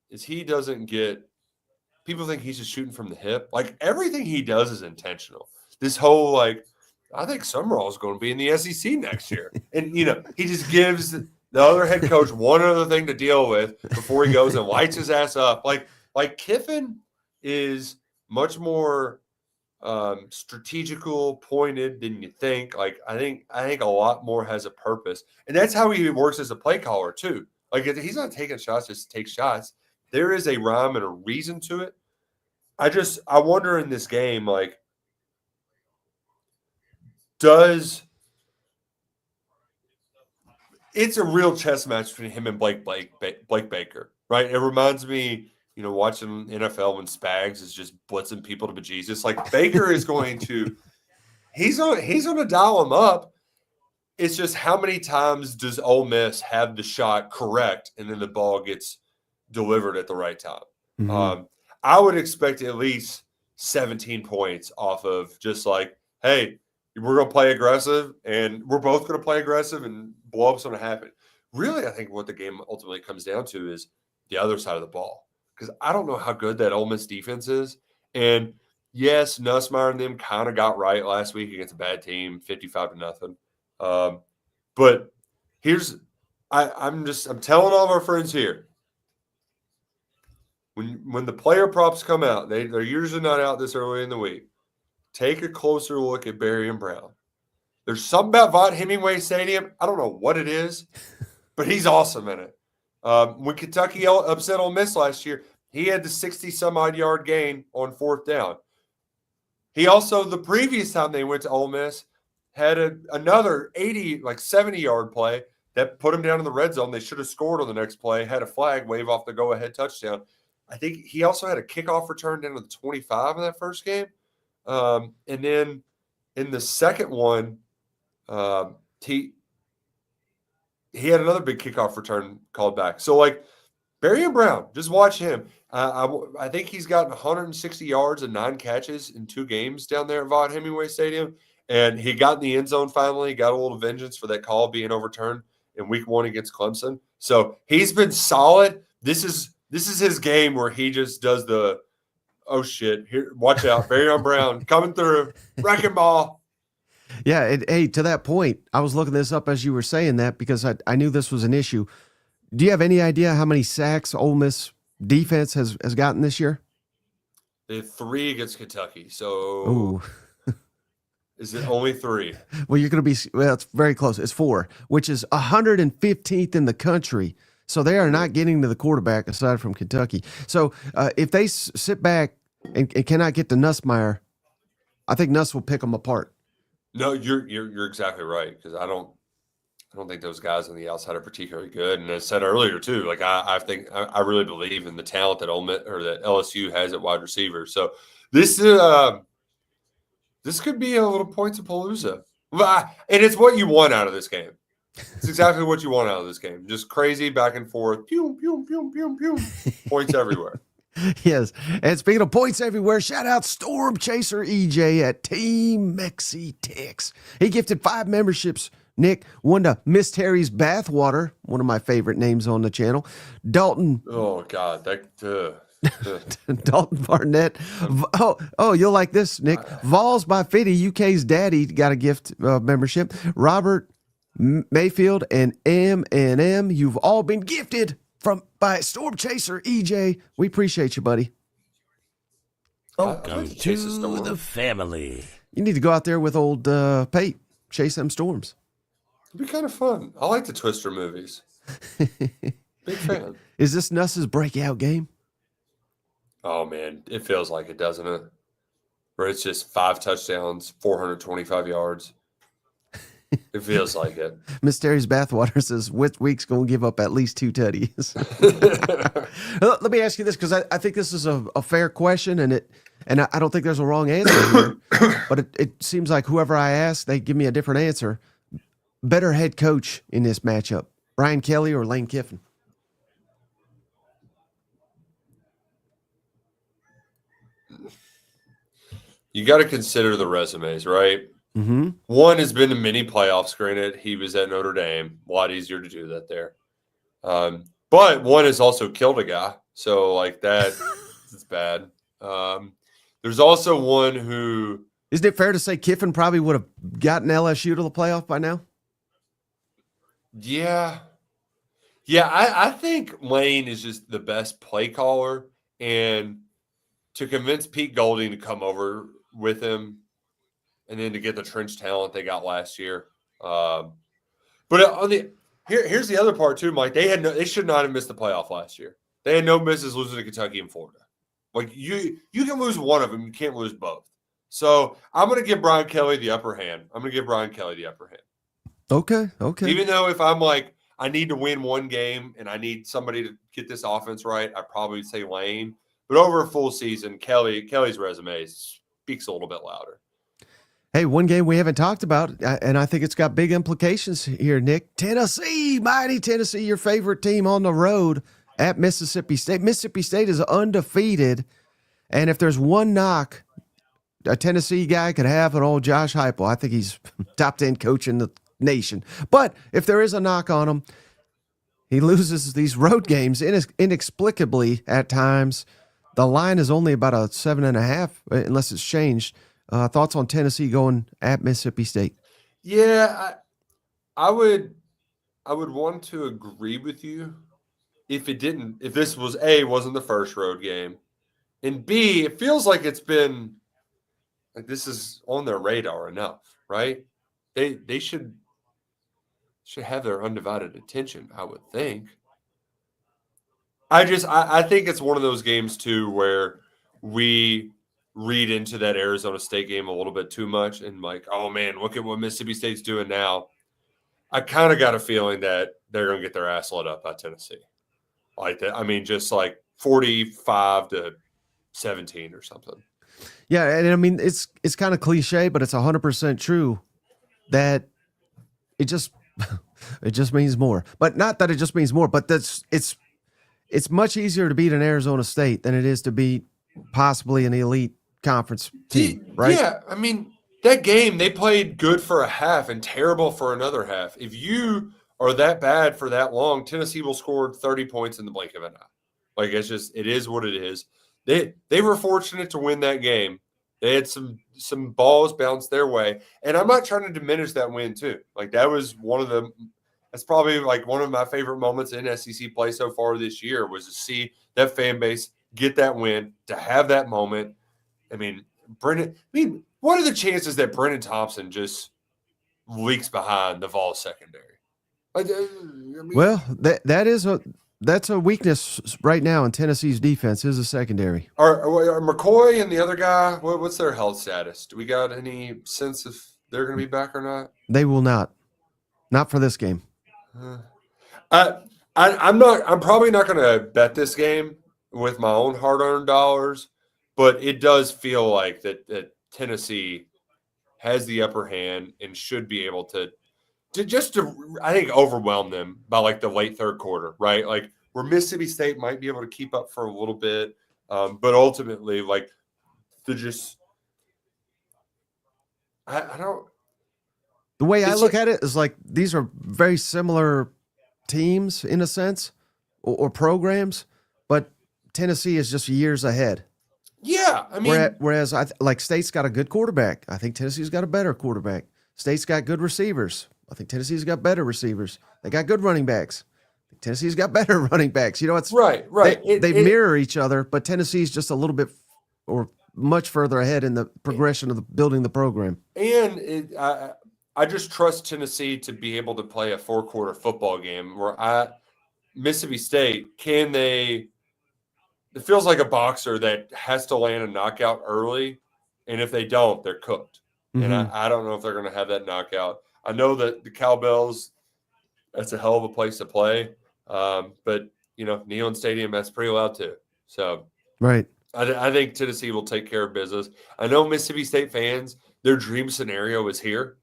is he doesn't get – people think he's just shooting from the hip. Like, everything he does is intentional. This whole, like, I think Summerall is going to be in the SEC next year. And, you know, he just gives the other head coach one other thing to deal with before he goes and lights his ass up. Like Kiffin is much more strategical, pointed than you think. Like, I think a lot more has a purpose. And that's how he works as a play caller, too. Like, he's not taking shots just to take shots. There is a rhyme and a reason to it. I wonder in this game, like, it's a real chess match between him and Blake Baker, right? It reminds me, you know, watching NFL when Spags is just blitzing people to bejesus. Like, Baker is going to he's going to dial him up. It's just how many times does Ole Miss have the shot correct and then the ball gets delivered at the right time? Mm-hmm. I would expect at least 17 points off of just like, hey, we're going to play aggressive, and we're both going to play aggressive, and blow-up's going to happen. Really, I think what the game ultimately comes down to is the other side of the ball, because I don't know how good that Ole Miss defense is. And, yes, Nussmeier and them kind of got right last week against a bad team, 55-0. But I'm telling all of our friends here, when the player props come out, they're usually not out this early in the week. Take a closer look at Barry and Brown. There's something about Vaught Hemingway Stadium. I don't know what it is, but he's awesome in it. When Kentucky upset Ole Miss last year, he had the 60-some-odd yard gain on fourth down. He also, the previous time they went to Ole Miss, had another 80, like 70-yard play that put him down in the red zone. They should have scored on the next play, had a flag wave off the go-ahead touchdown. I think he also had a kickoff return down to the 25 in that first game. And then in the second one, he had another big kickoff return called back. So, like, Barry and Brown, just watch him. I think he's gotten 160 yards and 9 catches in 2 games down there at Vaught Hemingway Stadium. And he got in the end zone finally, got a little vengeance for that call being overturned in week 1 against Clemson. So he's been solid. This is his game where he just does the, oh shit, here, watch out, Barry Brown coming through, wrecking ball. Yeah, hey, to that point, I was looking this up as you were saying that because I knew this was an issue. Do you have any idea how many sacks Ole Miss defense has gotten this year? They had 3 against Kentucky. So Ooh. is it only 3? Well, you're going to be it's very close. It's 4, which is 115th in the country. So they are not getting to the quarterback aside from Kentucky. So if they sit back and cannot get to Nussmeier, I think Nuss will pick them apart. No, you're exactly right, because I don't think those guys on the outside are particularly good. And as I said earlier too, like I think I really believe in the talent that Ole Miss or that LSU has at wide receiver. So this could be a little points of palooza, and it's what you want out of this game. It's exactly what you want out of this game. Just crazy back and forth, pew pew pew pew pew, points everywhere. Yes. And speaking of points everywhere, shout out Storm Chaser EJ at Team Mexi Tex. He gifted 5 memberships, Nick. One to Miss Terry's Bathwater, one of my favorite names on the channel. Dalton. Oh, God. Dalton Barnett. Oh, you'll like this, Nick. Vols by Fitty, UK's daddy, got a gift membership. Robert Mayfield and M&M, you've all been gifted by Storm Chaser EJ. We appreciate you, buddy. Welcome to the family. You need to go out there with old Pate, chase them storms. It'd be kind of fun. I like the Twister movies. Big fan. Is this Nuss's breakout game? Oh, man. It feels like it, doesn't it? Where it's just 5 touchdowns, 425 yards. It feels like it. Miss Terry's Bathwater says Week's going to give up at least 2 tutties. Let me ask you this, because I think this is a fair question, and I don't think there's a wrong answer here, but it seems like whoever I ask, they give me a different answer. Better head coach in this matchup, Brian Kelly or Lane Kiffin? You got to consider the resumes, right? Mm-hmm. One has been to many playoffs, granted. He was at Notre Dame. A lot easier to do that there. But one has also killed a guy. So, like, that is bad. There's also one who... Isn't it fair to say Kiffin probably would have gotten LSU to the playoff by now? Yeah. Yeah, I think Lane is just the best play caller. And to convince Pete Golding to come over with him, and then to get the trench talent they got last year. But on here's the other part too, Mike. They should not have missed the playoff last year. They had no business losing to Kentucky and Florida. Like you can lose one of them, you can't lose both. So I'm going to give Brian Kelly the upper hand. Okay. Even though if I'm like, I need to win one game and I need somebody to get this offense right, I probably say Lane. But over a full season, Kelly's resume speaks a little bit louder. Hey, one game we haven't talked about, and I think it's got big implications here, Nick. Tennessee, mighty Tennessee, your favorite team on the road at Mississippi State. Mississippi State is undefeated, and if there's one knock a Tennessee guy could have on old Josh Heupel, I think he's top 10 coach in the nation. But if there is a knock on him, he loses these road games inexplicably at times. The line is only about a 7.5, unless it's changed. Thoughts on Tennessee going at Mississippi State? Yeah, I would want to agree with you if this was wasn't the first road game, and B, it feels like it's been like this is on their radar enough, right? They should have their undivided attention, I would think. I think it's one of those games too where we read into that Arizona State game a little bit too much and like, oh man, look at what Mississippi State's doing now. I kind of got a feeling that they're going to get their ass lit up by Tennessee. Like that. I mean, just like 45-17 or something. Yeah. And I mean, it's kind of cliche, but it's 100% true that it just means more, but not that it just means more, but it's much easier to beat an Arizona State than it is to beat possibly an elite conference team, right? Yeah, I mean, that game, they played good for a half and terrible for another half. If you are that bad for that long, Tennessee will score 30 points in the blink of an eye. Like, it is what it is. They were fortunate to win that game. They had some balls bounce their way. And I'm not trying to diminish that win, too. Like, that's probably like one of my favorite moments in SEC play so far this year was to see that fan base get that win, to have that moment. I mean, what are the chances that Brennan Thompson just leaks behind the Vols secondary? Well, that's a weakness right now in Tennessee's defense is a secondary. Are McCoy and the other guy, what's their health status? Do we got any sense if they're going to be back or not? They will not for this game. I'm probably not going to bet this game with my own hard-earned dollars, but it does feel like that Tennessee has the upper hand and should be able to I think overwhelm them by like the late third quarter, right? Like where Mississippi State might be able to keep up for a little bit, but ultimately like I don't. The way I look at it is like these are very similar teams in a sense or programs, but Tennessee is just years ahead. Yeah, I mean, whereas like State's got a good quarterback. I think Tennessee's got a better quarterback. State's got good receivers. I think Tennessee's got better receivers. They got good running backs. Tennessee's got better running backs. You know, it's right. They mirror each other, but Tennessee's just a little bit or much further ahead in the progression of building the program. And I just trust Tennessee to be able to play a 4-quarter football game where Mississippi State, can they – it feels like a boxer that has to land a knockout early, and if they don't, they're cooked. Mm-hmm. And I don't know if they're going to have that knockout. I know that the Cowbells, that's a hell of a place to play. But, you know, Neyland Stadium, that's pretty loud too. So right. I think Tennessee will take care of business. I know Mississippi State fans, their dream scenario is here,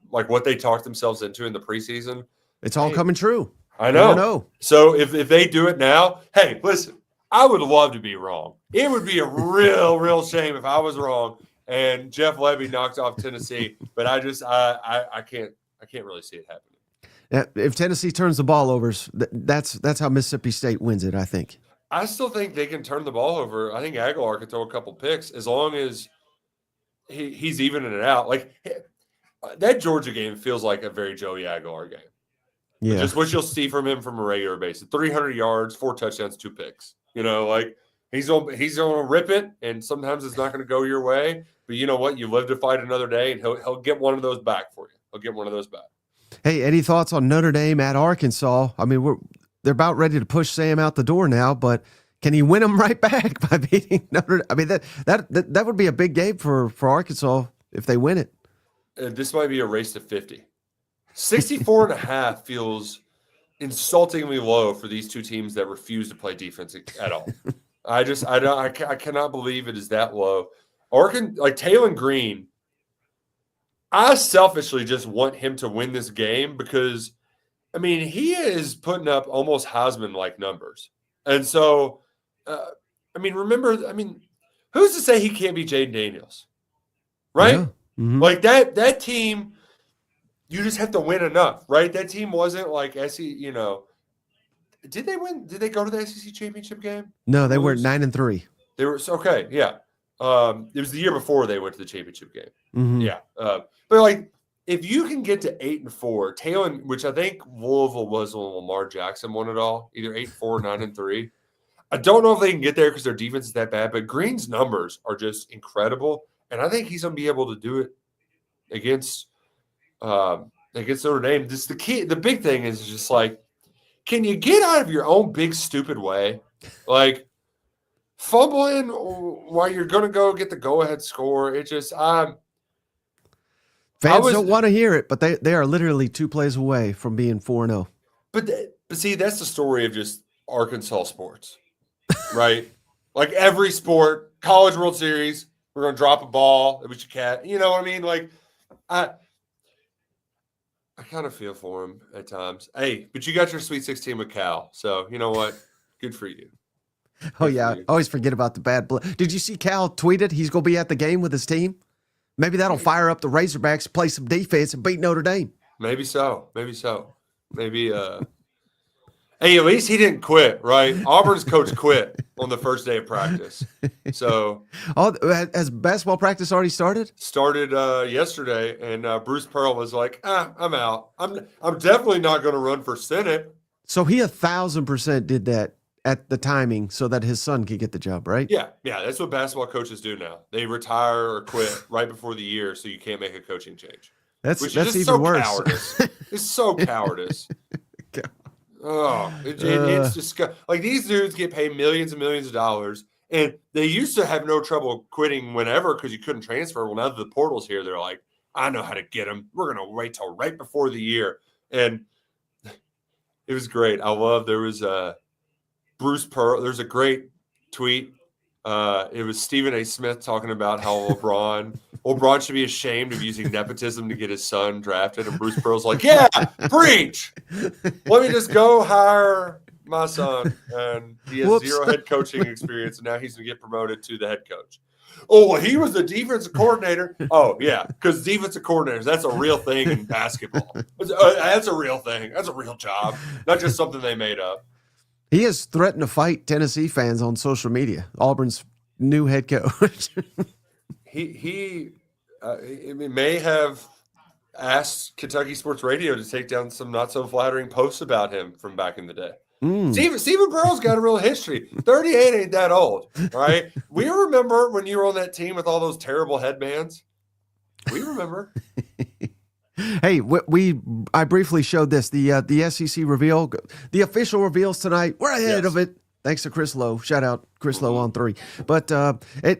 like what they talked themselves into in the preseason. It's all coming true. I know. So if they do it now, hey, listen, I would love to be wrong. It would be a real shame if I was wrong and Jeff Levy knocked off Tennessee. But I can't really see it happening. If Tennessee turns the ball over, that's how Mississippi State wins it, I think. I still think they can turn the ball over. I think Aguilar could throw a couple picks as long as he's evening it out. Like that Georgia game feels like a very Joey Aguilar game. Yeah. Just what you'll see from him from a regular basis. 300 yards, 4 touchdowns, 2 picks. You know, like he's gonna rip it, and sometimes it's not gonna go your way. But you know what? You live to fight another day, and he'll get one of those back for you. He'll get one of those back. Hey, any thoughts on Notre Dame at Arkansas? I mean, they're about ready to push Sam out the door now, but can he win them right back by beating Notre Dame? I mean, that would be a big game for Arkansas if they win it. This might be a race to 50. 64.5 feels insultingly low for these two teams that refuse to play defense at all. I cannot believe it is that low. Taylon Green, I selfishly just want him to win this game because, I mean, he is putting up almost Heisman-like numbers. And so, who's to say he can't be Jaden Daniels? Right? Yeah. Mm-hmm. Like that team, you just have to win enough, right? That team wasn't like SEC, you know. Did they win? Did they go to the SEC championship game? No, they were 9-3. They were okay, yeah. It was the year before they went to the championship game. Mm-hmm. Yeah. But like if you can get to 8-4, Taylor, which I think Louisville was when Lamar Jackson won it all, either 8-4 or 9-3. I don't know if they can get there because their defense is that bad, but Green's numbers are just incredible. And I think he's going to be able to do it against Notre Dame. This the key. The big thing is just like, can you get out of your own big stupid way, like fumbling while you're going to go get the go-ahead score? It just fans don't want to hear it, but they are literally 2 plays away from being 4-0. But see, that's the story of just Arkansas sports, right? Like every sport, College World Series. We're going to drop a ball. It was your cat. You know what I mean? Like, I kind of feel for him at times. Hey, but you got your Sweet 16 with Cal. So, you know what? Good for you. I always forget about the bad blood. Did you see Cal tweeted he's going to be at the game with his team? Maybe that'll fire up the Razorbacks, play some defense, and beat Notre Dame. Maybe so. Maybe hey, at least he didn't quit, right? Auburn's coach quit on the first day of practice. So, has basketball practice already started? Started yesterday, and Bruce Pearl was like, "I'm out. I'm definitely not going to run for Senate." So he 1,000% did that at the timing so that his son could get the job, right? Yeah, that's what basketball coaches do now. They retire or quit right before the year, so you can't make a coaching change. That's Which is just even so worse. Cowardice. It's so cowardice. Oh, it's just like these dudes get paid millions and millions of dollars, and they used to have no trouble quitting whenever because you couldn't transfer. Well, now that the portal's here, they're like, I know how to get them. We're gonna wait till right before the year, and it was great. There was Bruce Pearl. There's a great tweet. It was Stephen A. Smith talking about how LeBron should be ashamed of using nepotism to get his son drafted. And Bruce Pearl's like, yeah, preach. Let me just go hire my son. And he has zero head coaching experience. And now he's going to get promoted to the head coach. Oh, well, he was the defensive coordinator. Oh, yeah, because defensive coordinators, that's a real thing in basketball. That's a real thing. That's a real job, not just something they made up. He has threatened to fight Tennessee fans on social media. Auburn's new head coach. he may have asked Kentucky Sports Radio to take down some not so flattering posts about him from back in the day. Stephen Pearl's got a real history. 38 ain't that old, right? We remember when you were on that team with all those terrible headbands. We remember. Hey, I briefly showed this, the SEC reveal, the official reveals tonight. We're ahead of it. Thanks to Chris Lowe. Shout out Chris Lowe on 3. But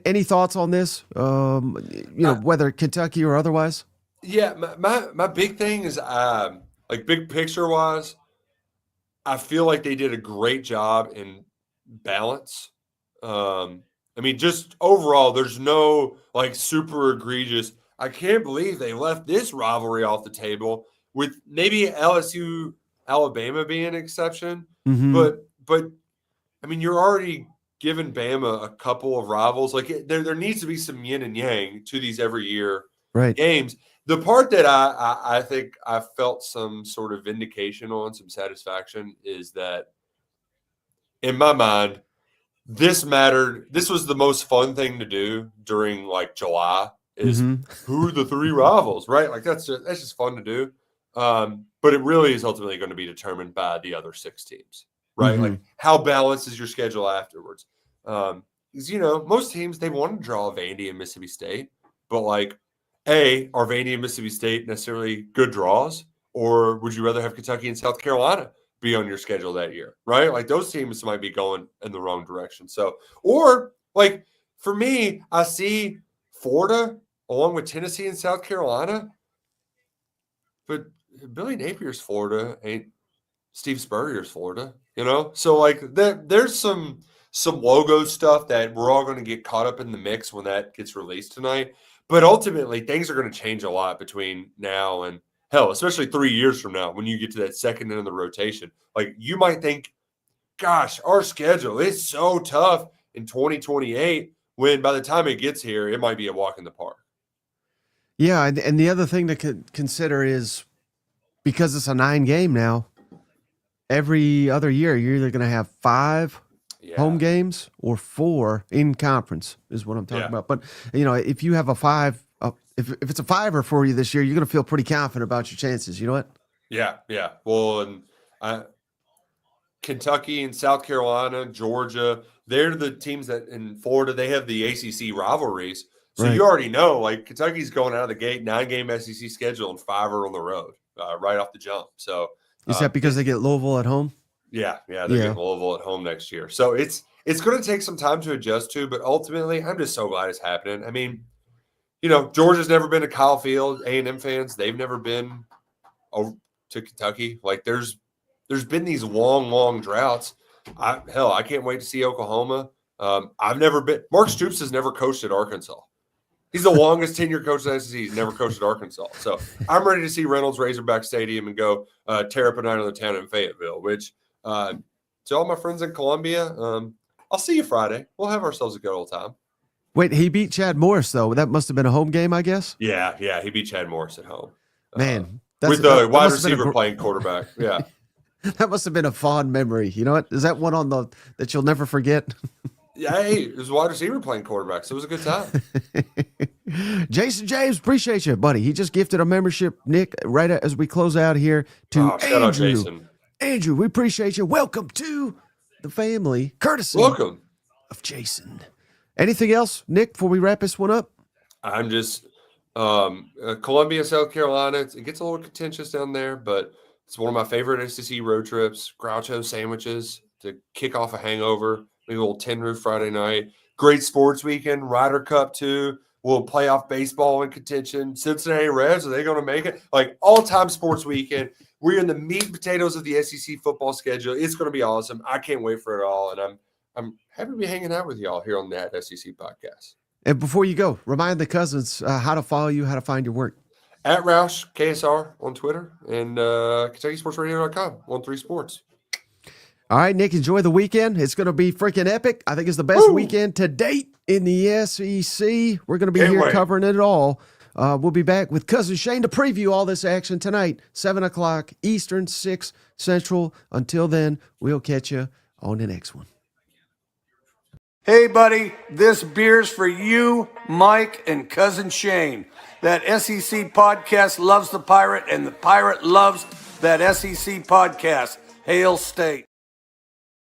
any thoughts on this? Whether Kentucky or otherwise? Yeah, my big thing is like big picture wise, I feel like they did a great job in balance. Just overall, there's no like super egregious. I can't believe they left this rivalry off the table, with maybe LSU, Alabama being an exception. Mm-hmm. But I mean, you're already giving Bama a couple of rivals. Like there needs to be some yin and yang to these every year games. The part that I think I felt some sort of vindication on, some satisfaction, is that in my mind, this mattered. This was the most fun thing to do during like July. Is who are the 3 rivals, right? Like that's just fun to do. But it really is ultimately going to be determined by the other 6 teams, right? Mm-hmm. Like how balanced is your schedule afterwards? Because most teams, they want to draw Vandy and Mississippi State, but like, are Vandy and Mississippi State necessarily good draws, or would you rather have Kentucky and South Carolina be on your schedule that year, right? Like those teams might be going in the wrong direction. So, or like for me, I see Florida along with Tennessee and South Carolina, but Billy Napier's Florida ain't Steve Spurrier's Florida, So like there's some logo stuff that we're all going to get caught up in the mix when that gets released tonight. But ultimately, things are going to change a lot between now and hell, especially 3 years from now when you get to that second end of the rotation. Like you might think, gosh, our schedule is so tough in 2028, when by the time it gets here, it might be a walk in the park. Yeah, and the other thing to consider is, because it's a 9 game now, every other year you're either going to have 5 home games or 4 in conference is what I'm talking about. But if you have a 5, if it's a 5er for you this year, you're going to feel pretty confident about your chances. You know what? Yeah. Well, and Kentucky and South Carolina, Georgia, they're the teams that in Florida, they have the ACC rivalries. So you already know, like Kentucky's going out of the gate, 9-game SEC schedule and 5 are on the road right off the jump. So is that because they get Louisville at home? Yeah, they're getting Louisville at home next year. So it's going to take some time to adjust to, but ultimately, I'm just so glad it's happening. I mean, Georgia's never been to Kyle Field. A&M fans, they've never been over to Kentucky. Like there's been these long droughts. I can't wait to see Oklahoma. I've never been. Mark Stoops has never coached at Arkansas. He's the longest tenured coach in the SEC. He's never coached at Arkansas. So I'm ready to see Reynolds Razorback Stadium and go tear up a night on the town in Fayetteville, which to all my friends in Columbia, I'll see you Friday. We'll have ourselves a good old time. Wait, he beat Chad Morris, though. That must have been a home game, I guess? Yeah. He beat Chad Morris at home. Man. With the wide receiver playing quarterback. Yeah. That must have been a fond memory. You know what? Is that one that you'll never forget? Yeah, it was a wide receiver playing quarterback, so it was a good time. Jason James, appreciate you, buddy. He just gifted a membership, Nick, right as we close out here to Andrew. Shout out Jason. Andrew, we appreciate you. Welcome to the family, courtesy Welcome. of Jason. Anything else, Nick, before we wrap this one up? I'm just Columbia, South Carolina. It gets a little contentious down there, but it's one of my favorite SEC road trips. Groucho sandwiches to kick off a hangover. Maybe a little Tin Roof Friday night. Great sports weekend. Ryder Cup too. Will playoff baseball in contention. Cincinnati Reds, are they going to make it? Like all-time sports weekend. We're in the meat and potatoes of the SEC football schedule. It's going to be awesome. I can't wait for it all, and I'm happy to be hanging out with y'all here on that SEC podcast. And before you go, remind the cousins how to follow you, how to find your work. At Roush, KSR on Twitter, and KentuckySportsRadio.com on 3 Sports. All right, Nick, enjoy the weekend. It's going to be freaking epic. I think it's the best weekend to date in the SEC. We're going to be here covering it all. We'll be back with Cousin Shane to preview all this action tonight, 7 o'clock Eastern, 6 Central. Until then, we'll catch you on the next one. Hey, buddy, this beer's for you, Mike, and Cousin Shane. That SEC podcast loves the Pirate, and the Pirate loves that SEC podcast. Hail State.